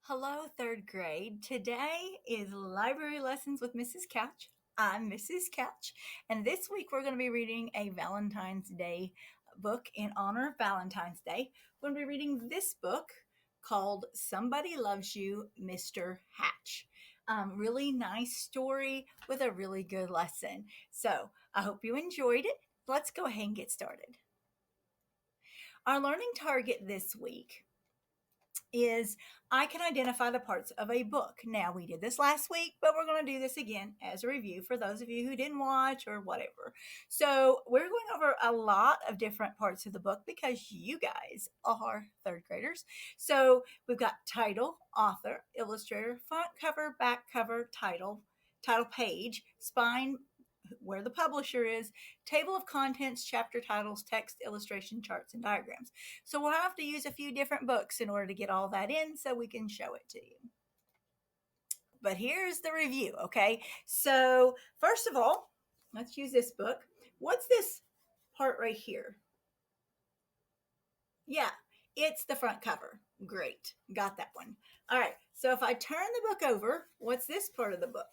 Hello, third grade. Today is Library Lessons with Mrs. Couch. I'm Mrs. Couch, and this week we're going to be reading a Valentine's Day book in honor of Valentine's Day. We're going to be reading this book called Somebody Loves You, Mr. Hatch. Really nice story with a really good lesson. So I hope you enjoyed it. Let's go ahead and get started. Our learning target this week is I can identify the parts of a book. Now, we did this last week, but we're going to do this again as a review for those of you who didn't watch or whatever. So, we're going over a lot of different parts of the book because you guys are third graders. So, we've got title, author, illustrator, front cover, back cover, title page, spine, where the publisher is, table of contents, chapter titles, text, illustration, charts, and diagrams. So we'll have to use a few different books in order to get all that in so we can show it to you. But here's the review, okay? So, first of all, let's use this book. What's this part right here? Yeah, it's the front cover. Great, got that one. All right, so if I turn the book over, what's this part of the book?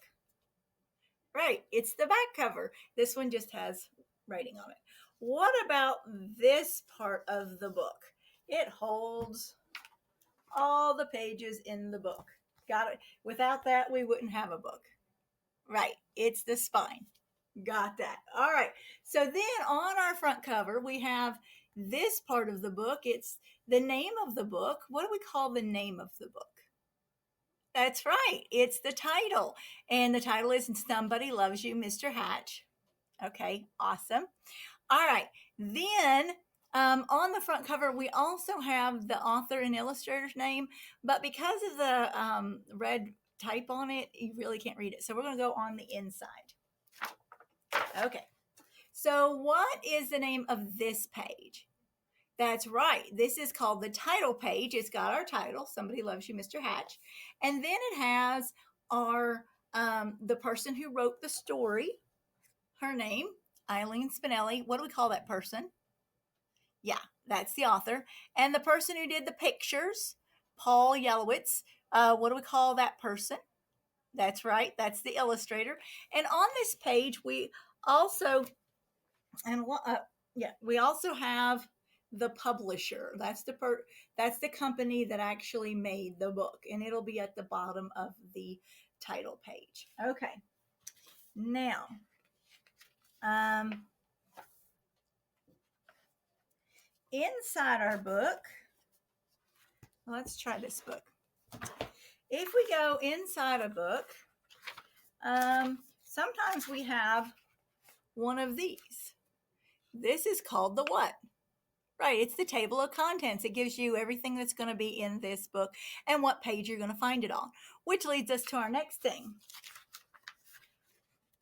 Right, it's the back cover. This one just has writing on it. What about this part of the book? It holds all the pages in the book. Got it. Without that, we wouldn't have a book. Right, it's the spine. Got that. All right. So then on our front cover, we have this part of the book. It's the name of the book. What do we call the name of the book? That's right. It's the title. And the title is Somebody Loves You, Mr. Hatch. Okay, awesome. All right. Then on the front cover, we also have the author and illustrator's name, but because of the red type on it, you really can't read it. So we're going to go on the inside. Okay. So, what is the name of this page? That's right. This is called the title page. It's got our title, Somebody Loves You, Mr. Hatch. And then it has our the person who wrote the story, her name, Eileen Spinelli. What do we call that person? Yeah, that's the author. And the person who did the pictures, Paul Yelowitz. What do we call that person? That's right. That's the illustrator. And on this page, we also and yeah, we also have the publisher. That's the company that actually made the book, and it'll be at the bottom of the title page. Okay. Now, um, inside our book, let's try this book. If we go inside a book, sometimes we have one of these. This is called the what? Right, it's the table of contents. It gives you everything that's going to be in this book and what page you're going to find it on, which leads us to our next thing.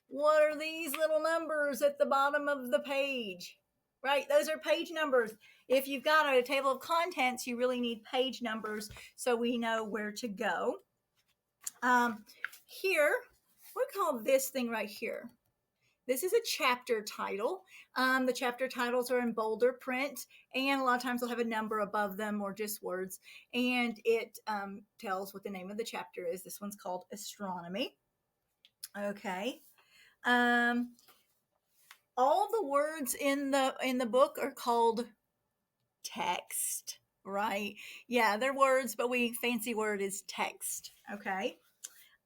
What are these little numbers at the bottom of the page? Right, those are page numbers. If you've got a table of contents, you really need page numbers so we know where to go. Here, we call this thing right here. This is a chapter title. The chapter titles are in bolder print, and a lot of times they'll have a number above them or just words, and it tells what the name of the chapter is. This one's called Astronomy. Okay. All the words in the book are called text, right? Yeah, they're words, but fancy word is text. Okay.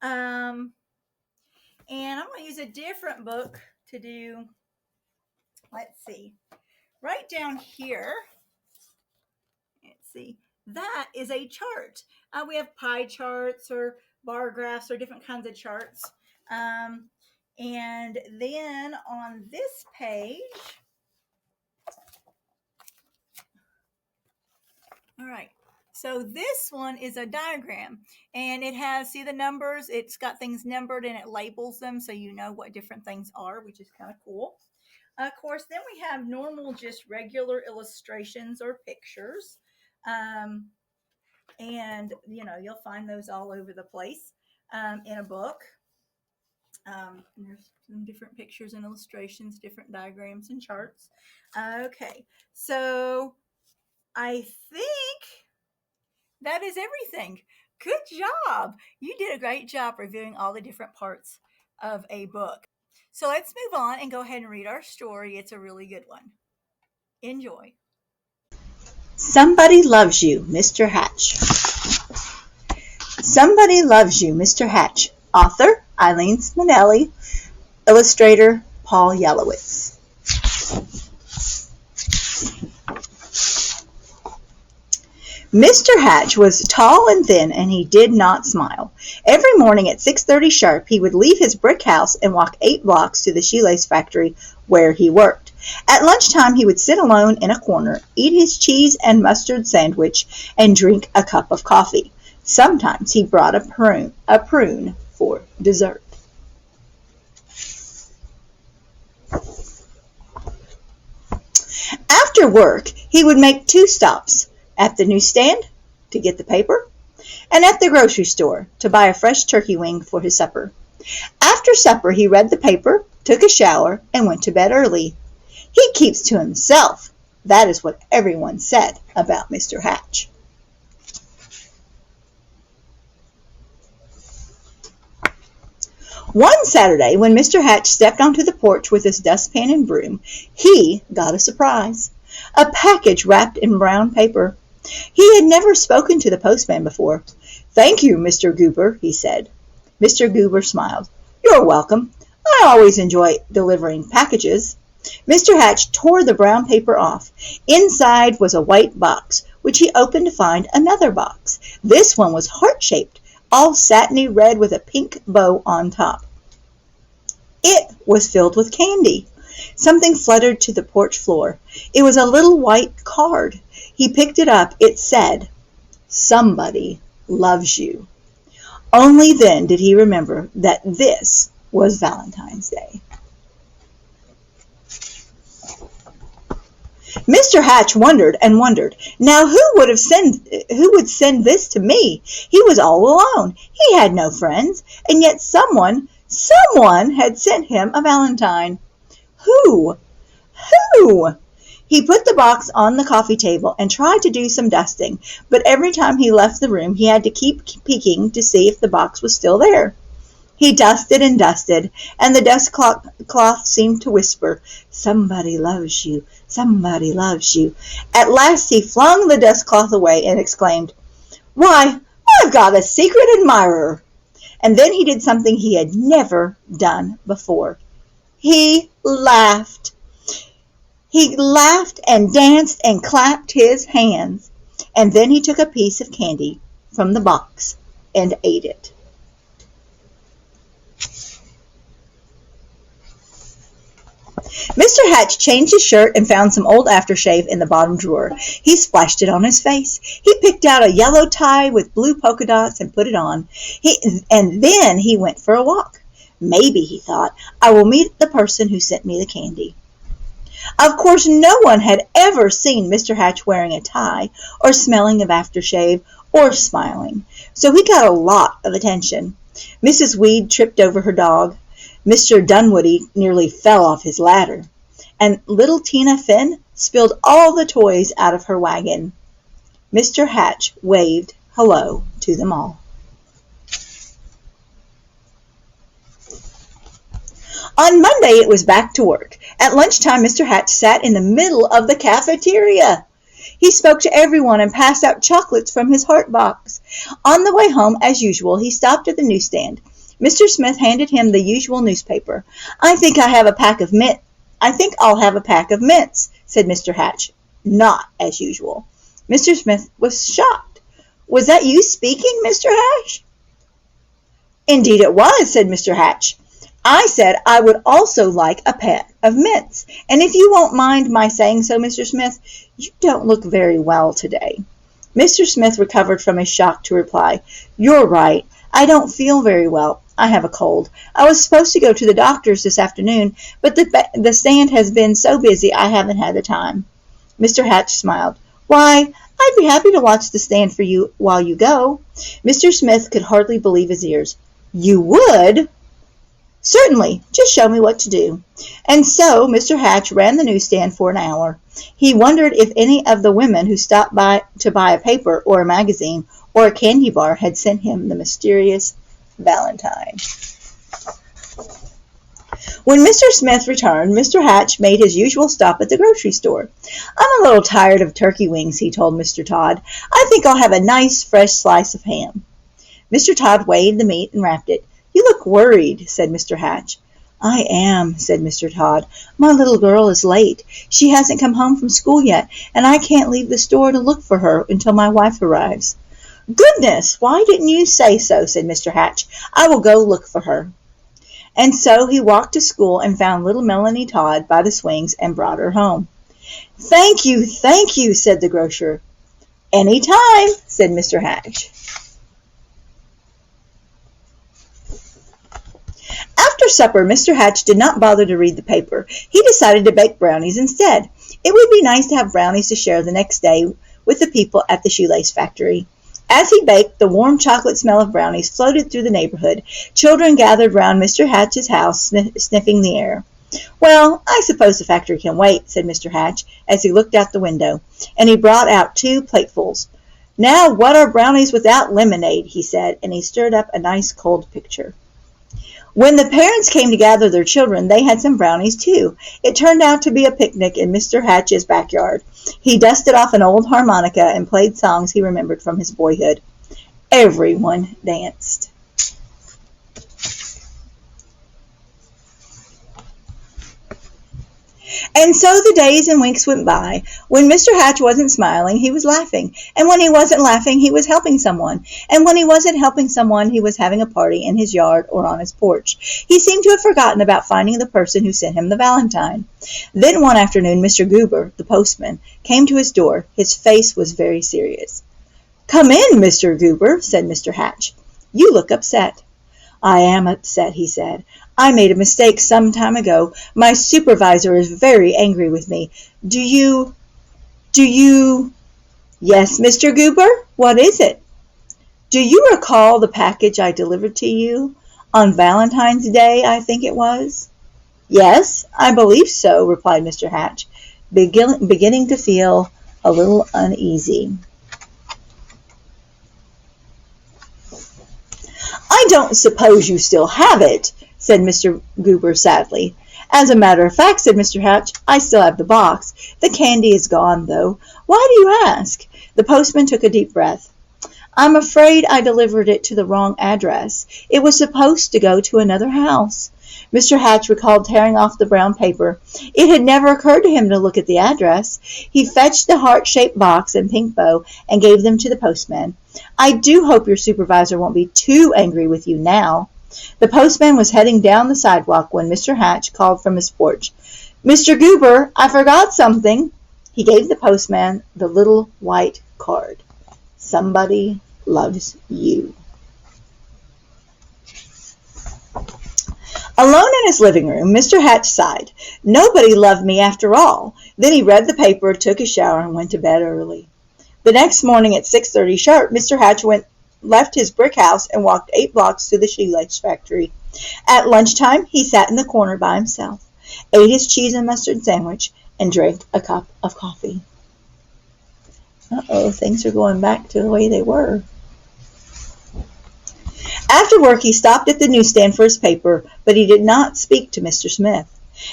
And I'm going to use a different book to do, let's see, right down here. Let's see, that is a chart. We have pie charts or bar graphs or different kinds of charts. And then on this page, all right. So this one is a diagram, and it has, see the numbers? It's got things numbered and it labels them so you know what different things are, which is kind of cool. Of course, then we have normal, just regular illustrations or pictures. And, you'll find those all over the place in a book. There's some different pictures and illustrations, different diagrams and charts. Okay, so I think that is everything. Good job. You did a great job reviewing all the different parts of a book. So let's move on and go ahead and read our story. It's a really good one. Enjoy. Somebody Loves You, Mr. Hatch. Somebody Loves You, Mr. Hatch. Author, Eileen Spinelli. Illustrator, Paul Yelowitz. Mr. Hatch was tall and thin, and he did not smile. Every morning at 6:30 sharp, he would leave his brick house and walk 8 blocks to the shoelace factory where he worked. At lunchtime, he would sit alone in a corner, eat his cheese and mustard sandwich, and drink a cup of coffee. Sometimes he brought a prune for dessert. After work, he would make 2 stops, at the newsstand to get the paper, and at the grocery store to buy a fresh turkey wing for his supper. After supper, he read the paper, took a shower, and went to bed early. He keeps to himself. That is what everyone said about Mr. Hatch. One Saturday, when Mr. Hatch stepped onto the porch with his dustpan and broom, he got a surprise. A package wrapped in brown paper. He had never spoken to the postman before. "Thank you, Mr. Goober," he said. Mr. Goober smiled. "You're welcome. I always enjoy delivering packages." Mr. Hatch tore the brown paper off. Inside was a white box, which he opened to find another box. This one was heart-shaped, all satiny red with a pink bow on top. It was filled with candy. Something fluttered to the porch floor. It was a little white card. He picked it up. It said, "Somebody loves you." Only then did he remember that this was Valentine's Day. Mr. Hatch wondered and wondered. Now who would send this to me? He was all alone. He had no friends, and yet someone had sent him a valentine. Who? Who? He put the box on the coffee table and tried to do some dusting, but every time he left the room he had to keep peeking to see if the box was still there. He dusted and dusted, and the dust cloth seemed to whisper, "Somebody loves you, somebody loves you." At last he flung the dust cloth away and exclaimed, "Why, I've got a secret admirer!" And then he did something he had never done before. He laughed. He laughed and danced and clapped his hands. And then he took a piece of candy from the box and ate it. Mr. Hatch changed his shirt and found some old aftershave in the bottom drawer. He splashed it on his face. He picked out a yellow tie with blue polka dots and put it on. And then he went for a walk. Maybe, he thought, I will meet the person who sent me the candy. Of course, no one had ever seen Mr. Hatch wearing a tie, or smelling of aftershave, or smiling, so he got a lot of attention. Mrs. Weed tripped over her dog. Mr. Dunwoody nearly fell off his ladder, and little Tina Finn spilled all the toys out of her wagon. Mr. Hatch waved hello to them all. On Monday, it was back to work. At lunchtime, Mr. Hatch sat in the middle of the cafeteria. He spoke to everyone and passed out chocolates from his heart box. On the way home, as usual, he stopped at the newsstand. Mr. Smith handed him the usual newspaper. I think I'll have a pack of mints, said Mr. Hatch. Not as usual. Mr. Smith was shocked. Was that you speaking, Mr. Hatch? Indeed it was, said Mr. Hatch. I said I would also like a pack of mints. And if you won't mind my saying so, Mr. Smith, you don't look very well today. Mr. Smith recovered from his shock to reply, You're right. I don't feel very well. I have a cold. I was supposed to go to the doctor's this afternoon, but the stand has been so busy I haven't had the time. Mr. Hatch smiled. Why, I'd be happy to watch the stand for you while you go. Mr. Smith could hardly believe his ears. You would? Certainly, just show me what to do. And so Mr. Hatch ran the newsstand for an hour. He wondered if any of the women who stopped by to buy a paper or a magazine or a candy bar had sent him the mysterious valentine. When Mr. Smith returned, Mr. Hatch made his usual stop at the grocery store. "I'm a little tired of turkey wings," he told Mr. Todd. "I think I'll have a nice fresh slice of ham." Mr. Todd weighed the meat and wrapped it. "You look worried," said Mr. Hatch. "I am," said Mr. Todd. "My little girl is late. She hasn't come home from school yet, and I can't leave the store to look for her until my wife arrives." "Goodness, why didn't you say so?" said Mr. Hatch. "I will go look for her." And so he walked to school and found little Melanie Todd by the swings and brought her home. Thank you," said the grocer. "Any time," said Mr. Hatch. After supper, Mr. Hatch did not bother to read the paper. He decided to bake brownies instead. It would be nice to have brownies to share the next day with the people at the shoelace factory. As he baked, the warm chocolate smell of brownies floated through the neighborhood. Children gathered round Mr. Hatch's house, sniffing the air. "Well, I suppose the factory can wait," said Mr. Hatch, as he looked out the window, and he brought out 2 platefuls. "Now, what are brownies without lemonade?" he said, and he stirred up a nice cold picture. When the parents came to gather their children, they had some brownies too. It turned out to be a picnic in Mr. Hatch's backyard. He dusted off an old harmonica and played songs he remembered from his boyhood. Everyone danced. And so the days and weeks went by. When Mr. Hatch wasn't smiling, he was laughing. And when he wasn't laughing, he was helping someone. And when he wasn't helping someone, he was having a party in his yard or on his porch. He seemed to have forgotten about finding the person who sent him the valentine. Then one afternoon, Mr. Goober, the postman, came to his door. His face was very serious. "Come in, Mr. Goober," said Mr. Hatch. "You look upset." "I am upset," he said. "I made a mistake some time ago. My supervisor is very angry with me. Do you... "Yes, Mr. Goober? What is it?" "Do you recall the package I delivered to you? On Valentine's Day, I think it was?" "Yes, I believe so," replied Mr. Hatch, beginning to feel a little uneasy. "I don't suppose you still have it," said Mr. Goober sadly. "As a matter of fact," said Mr. Hatch, "I still have the box. The candy is gone, though. Why do you ask?" The postman took a deep breath. "I'm afraid I delivered it to the wrong address. It was supposed to go to another house." Mr. Hatch recalled tearing off the brown paper. It had never occurred to him to look at the address. He fetched the heart-shaped box and pink bow and gave them to the postman. "I do hope your supervisor won't be too angry with you now." The postman was heading down the sidewalk when Mr. Hatch called from his porch. "Mr. Goober, I forgot something." He gave the postman the little white card. "Somebody loves you." Alone in his living room, Mr. Hatch sighed. Nobody loved me after all. Then he read the paper, took a shower, and went to bed early. The next morning at 6:30 sharp, Mr. Hatch left his brick house and walked 8 blocks to the shoelace factory. At lunchtime, he sat in the corner by himself, ate his cheese and mustard sandwich, and drank a cup of coffee. Things are going back to the way they were. After work, he stopped at the newsstand for his paper, but he did not speak to Mr. Smith.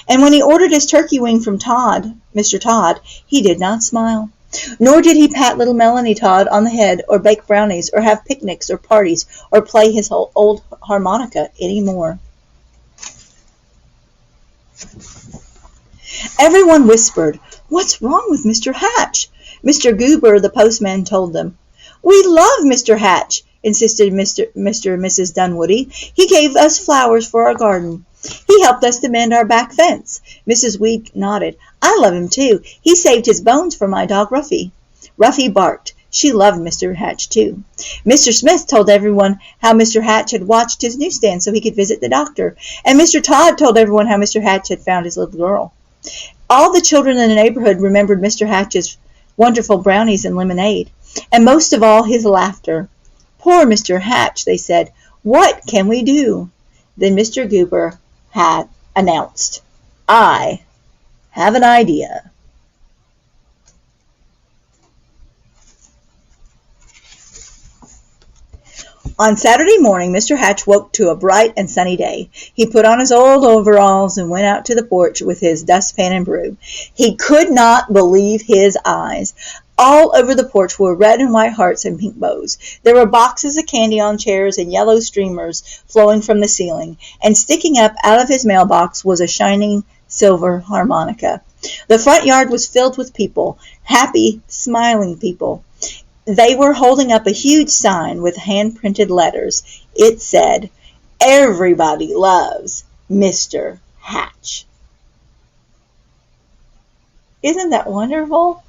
And when he ordered his turkey wing from Mr. Todd, he did not smile. Nor did he pat little Melanie Todd on the head, or bake brownies, or have picnics or parties, or play his old harmonica any more. Everyone whispered, "What's wrong with Mr. Hatch?" Mr. Goober, the postman, told them. "We love Mr. Hatch," insisted Mr. and Mrs. Dunwoody. "He gave us flowers for our garden. He helped us to mend our back fence." Mrs. Weed nodded. "I love him, too. He saved his bones for my dog, Ruffy." Ruffy barked. She loved Mr. Hatch, too. Mr. Smith told everyone how Mr. Hatch had watched his newsstand so he could visit the doctor. And Mr. Todd told everyone how Mr. Hatch had found his little girl. All the children in the neighborhood remembered Mr. Hatch's wonderful brownies and lemonade, and most of all his laughter. "Poor Mr. Hatch," they said. "What can we do?" Then Mr. Goober had announced, "I have an idea." On Saturday morning Mr. Hatch woke to a bright and sunny day. He put on his old overalls and went out to the porch with his dustpan and broom. He could not believe his eyes. All over the porch were red and white hearts and pink bows. There were boxes of candy on chairs and yellow streamers flowing from the ceiling, and sticking up out of his mailbox was a shining silver harmonica. The front yard was filled with people, happy, smiling people. They were holding up a huge sign with hand-printed letters. It said, "Everybody loves Mr. Hatch." Isn't that wonderful?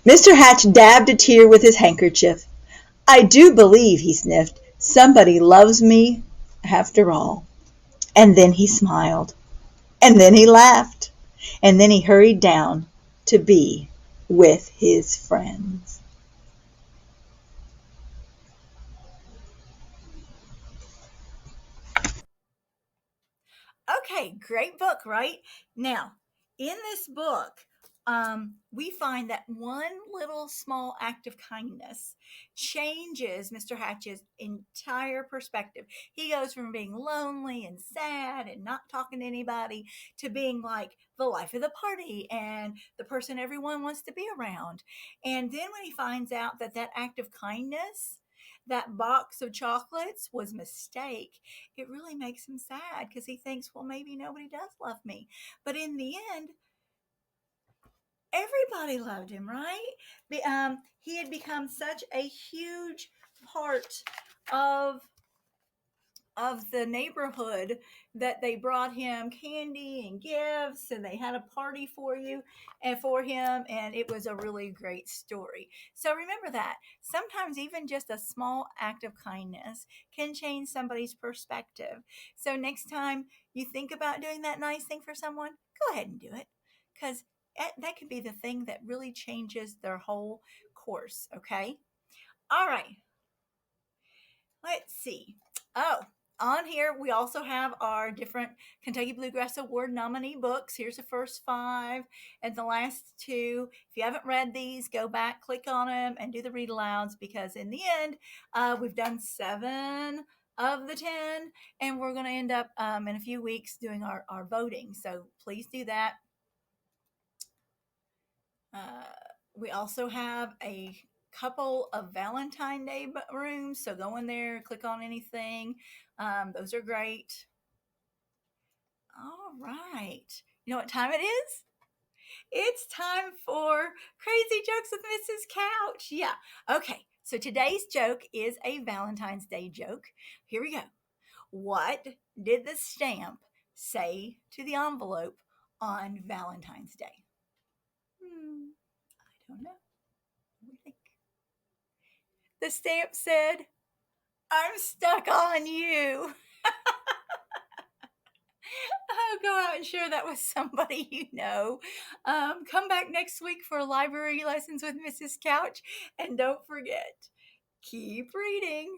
Mr. Hatch dabbed a tear with his handkerchief. "I do believe," he sniffed, "somebody loves me after all." And then he smiled. And then he laughed. And then he hurried down to be with his friends. Okay, great book, right? Now, in this book, we find that one little small act of kindness changes Mr. Hatch's entire perspective. He goes from being lonely and sad and not talking to anybody to being like the life of the party and the person everyone wants to be around. And then when he finds out that that act of kindness, that box of chocolates was a mistake, it really makes him sad because he thinks, well, maybe nobody does love me. But in the end, everybody loved him, right? He had become such a huge part of the neighborhood that they brought him candy and gifts, and they had a party for you and for him, and it was a really great story. So remember that sometimes even just a small act of kindness can change somebody's perspective. So next time you think about doing that nice thing for someone, go ahead and do it, because that could be the thing that really changes their whole course. Okay. All right, let's see. Oh, on here we also have our different Kentucky Bluegrass Award nominee books. Here's the first 5 and the last 2. If you haven't read these, go back, click on them, and do the read alouds, because in the end, we've done 7 of the 10, and we're going to end up in a few weeks doing our voting. So please do that. Uh, we also have a couple of Valentine Day rooms, so go in there, click on anything. Those are great. All right. You know what time it is? It's time for Crazy Jokes with Mrs. Couch. Yeah. Okay. So today's joke is a Valentine's Day joke. Here we go. What did the stamp say to the envelope on Valentine's Day? I don't know. What do you think? The stamp said, "I'm stuck on you." Oh, go out and share that with somebody you know. Come back next week for library lessons with Mrs. Couch. And don't forget, keep reading.